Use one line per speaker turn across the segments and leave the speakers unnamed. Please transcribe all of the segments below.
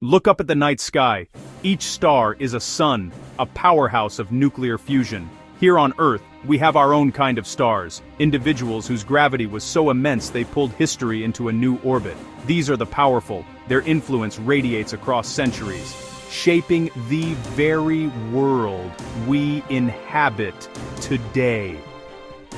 Look up at the night sky. Each star is a sun, a powerhouse of nuclear fusion. Here on Earth, we have our own kind of stars, individuals whose gravity was so immense they pulled history into a new orbit. These are the powerful. Their influence radiates across centuries, shaping the very world we inhabit today.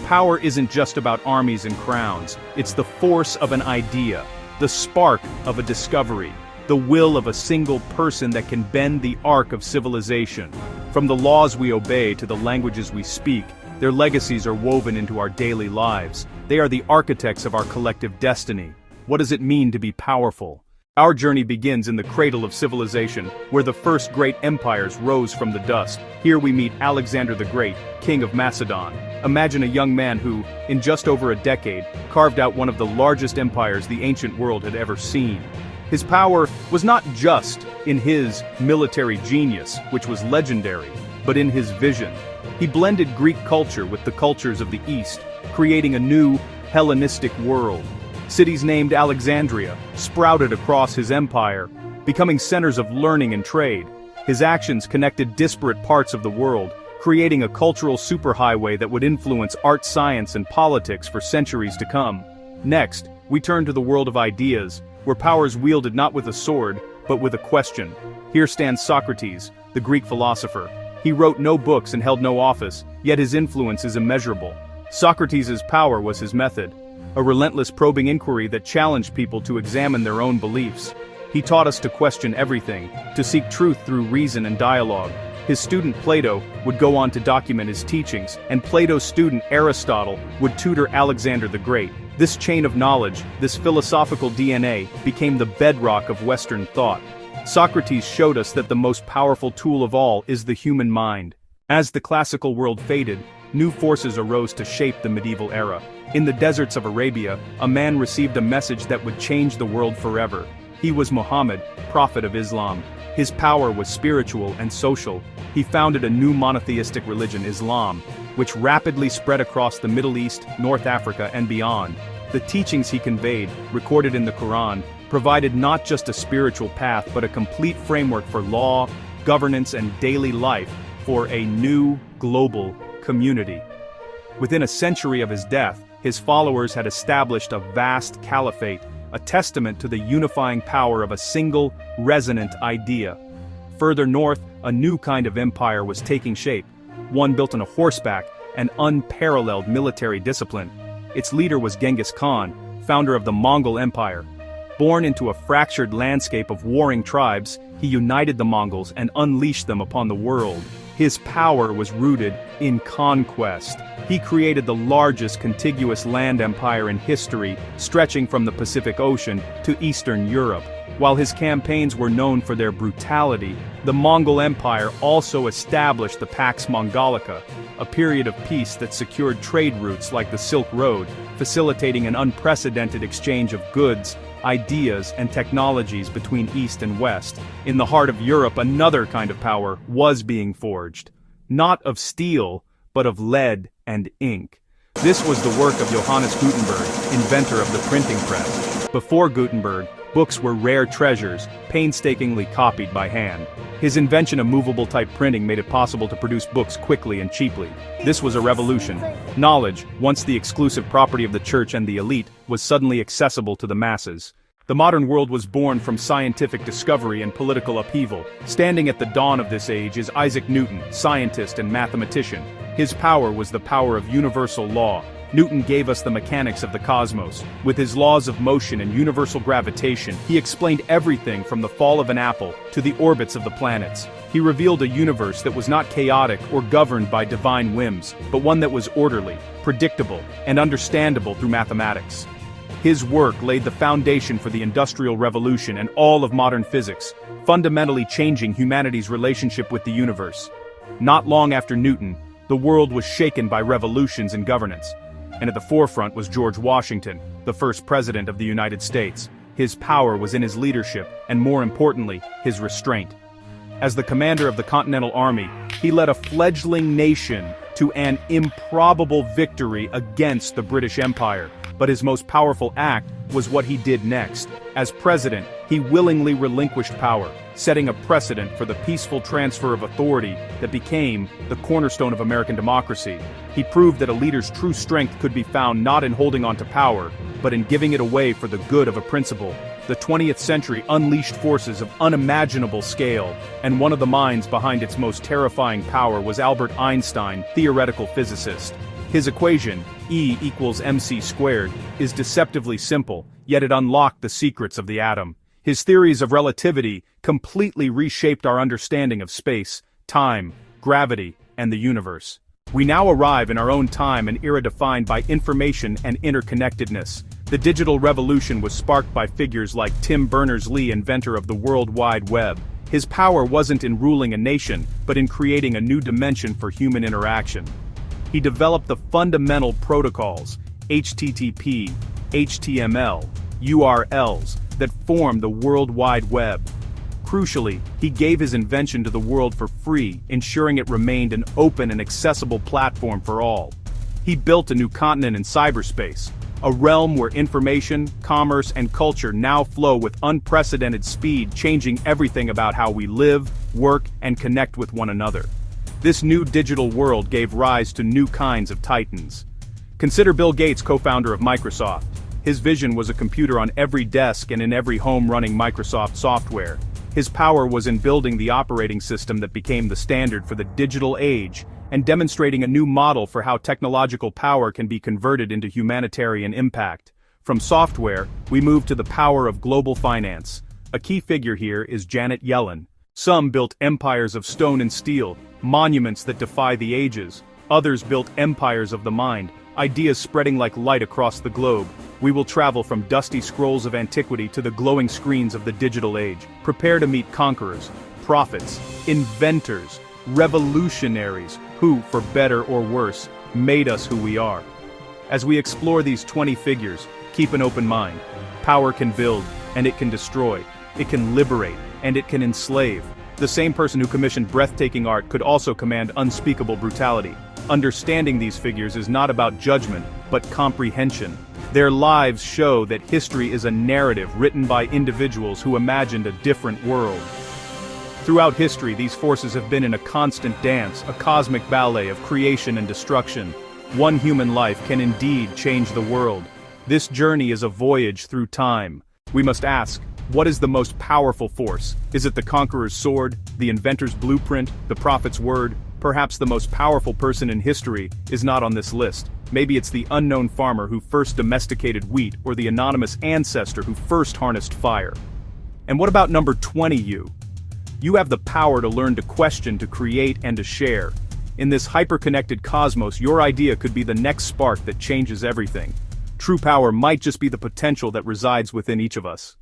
Power isn't just about armies and crowns, it's the force of an idea, the spark of a discovery, the will of a single person that can bend the arc of civilization. From the laws we obey to the languages we speak, their legacies are woven into our daily lives. They are the architects of our collective destiny. What does it mean to be powerful? Our journey begins in the cradle of civilization, where the first great empires rose from the dust. Here we meet Alexander the Great, king of Macedon. Imagine a young man who, in just over a decade, carved out one of the largest empires the ancient world had ever seen. His power was not just in his military genius, which was legendary, but in his vision. He blended Greek culture with the cultures of the East, creating a new, Hellenistic world. Cities named Alexandria sprouted across his empire, becoming centers of learning and trade. His actions connected disparate parts of the world, creating a cultural superhighway that would influence art, science, and politics for centuries to come. Next, we turn to the world of ideas, where power is wielded not with a sword, but with a question. Here stands Socrates, the Greek philosopher. He wrote no books and held no office, yet his influence is immeasurable. Socrates' power was his method, a relentless probing inquiry that challenged people to examine their own beliefs. He taught us to question everything, to seek truth through reason and dialogue. His student Plato would go on to document his teachings, and Plato's student Aristotle would tutor Alexander the Great. This chain of knowledge, this philosophical DNA, became the bedrock of Western thought. Socrates showed us that the most powerful tool of all is the human mind. As the classical world faded, new forces arose to shape the medieval era. In the deserts of Arabia, a man received a message that would change the world forever. He was Muhammad, prophet of Islam. His power was spiritual and social. He founded a new monotheistic religion, Islam, which rapidly spread across the Middle East, North Africa, and beyond. The teachings he conveyed, recorded in the Quran, provided not just a spiritual path but a complete framework for law, governance, and daily life for a new, global community. Within a century of his death, his followers had established a vast caliphate, a testament to the unifying power of a single, resonant idea. Further north, a new kind of empire was taking shape, one built on a horseback and unparalleled military discipline. Its leader was Genghis Khan, founder of the Mongol Empire. Born into a fractured landscape of warring tribes, he united the Mongols and unleashed them upon the world. His power was rooted in conquest. He created the largest contiguous land empire in history, stretching from the Pacific Ocean to Eastern Europe. While his campaigns were known for their brutality, the Mongol Empire also established the Pax Mongolica, a period of peace that secured trade routes like the Silk Road, facilitating an unprecedented exchange of goods, ideas, and technologies between East and West. In the heart of Europe, another kind of power was being forged. Not of steel, but of lead and ink. This was the work of Johannes Gutenberg, inventor of the printing press. Before Gutenberg, books were rare treasures, painstakingly copied by hand. His invention of movable type printing made it possible to produce books quickly and cheaply. This was a revolution. Knowledge, once the exclusive property of the church and the elite, was suddenly accessible to the masses. The modern world was born from scientific discovery and political upheaval. Standing at the dawn of this age is Isaac Newton, scientist and mathematician. His power was the power of universal law. Newton gave us the mechanics of the cosmos. With his laws of motion and universal gravitation, he explained everything from the fall of an apple to the orbits of the planets. He revealed a universe that was not chaotic or governed by divine whims, but one that was orderly, predictable, and understandable through mathematics. His work laid the foundation for the Industrial Revolution and all of modern physics, fundamentally changing humanity's relationship with the universe. Not long after Newton, the world was shaken by revolutions in governance. And at the forefront was George Washington, the first president of the United States. His power was in his leadership, and more importantly, his restraint. As the commander of the Continental Army, he led a fledgling nation to an improbable victory against the British Empire. But his most powerful act was what he did next. As president, He willingly relinquished power, setting a precedent for the peaceful transfer of authority that became the cornerstone of American democracy. He proved that a leader's true strength could be found not in holding on to power, but in giving it away for the good of a principle. The 20th century unleashed forces of unimaginable scale, and one of the minds behind its most terrifying power was Albert Einstein, theoretical physicist. His equation, E equals mc squared, is deceptively simple, yet it unlocked the secrets of the atom. His theories of relativity completely reshaped our understanding of space, time, gravity, and the universe. We now arrive in our own time and era defined by information and interconnectedness. The digital revolution was sparked by figures like Tim Berners-Lee, inventor of the World Wide Web. His power wasn't in ruling a nation, but in creating a new dimension for human interaction. He developed the fundamental protocols, HTTP, HTML, URLs, that form the World Wide Web. Crucially, he gave his invention to the world for free, ensuring it remained an open and accessible platform for all. He built a new continent in cyberspace, a realm where information, commerce, and culture now flow with unprecedented speed, changing everything about how we live, work, and connect with one another. This new digital world gave rise to new kinds of titans. Consider Bill Gates, co-founder of Microsoft. His vision was a computer on every desk and in every home running Microsoft software. His power was in building the operating system that became the standard for the digital age, and demonstrating a new model for how technological power can be converted into humanitarian impact. From software, we move to the power of global finance. A key figure here is Janet Yellen. Some built empires of stone and steel, monuments that defy the ages. Others built empires of the mind, ideas spreading like light across the globe. We will travel from dusty scrolls of antiquity to the glowing screens of the digital age. Prepare to meet conquerors, prophets, inventors, revolutionaries, who, for better or worse, made us who we are. As we explore these 20 figures, keep an open mind. Power can build, and it can destroy. It can liberate, and it can enslave. The same person who commissioned breathtaking art could also command unspeakable brutality. Understanding these figures is not about judgment, but comprehension. Their lives show that history is a narrative written by individuals who imagined a different world. Throughout history, these forces have been in a constant dance, a cosmic ballet of creation and destruction. One human life can indeed change the world. This journey is a voyage through time. We must ask, what is the most powerful force? Is it the conqueror's sword, the inventor's blueprint, the prophet's word? Perhaps the most powerful person in history is not on this list. Maybe it's the unknown farmer who first domesticated wheat, or the anonymous ancestor who first harnessed fire. And what about number 20 you? You have the power to learn to question, to create, and to share. In this hyper-connected cosmos, your idea could be the next spark that changes everything. True power might just be the potential that resides within each of us.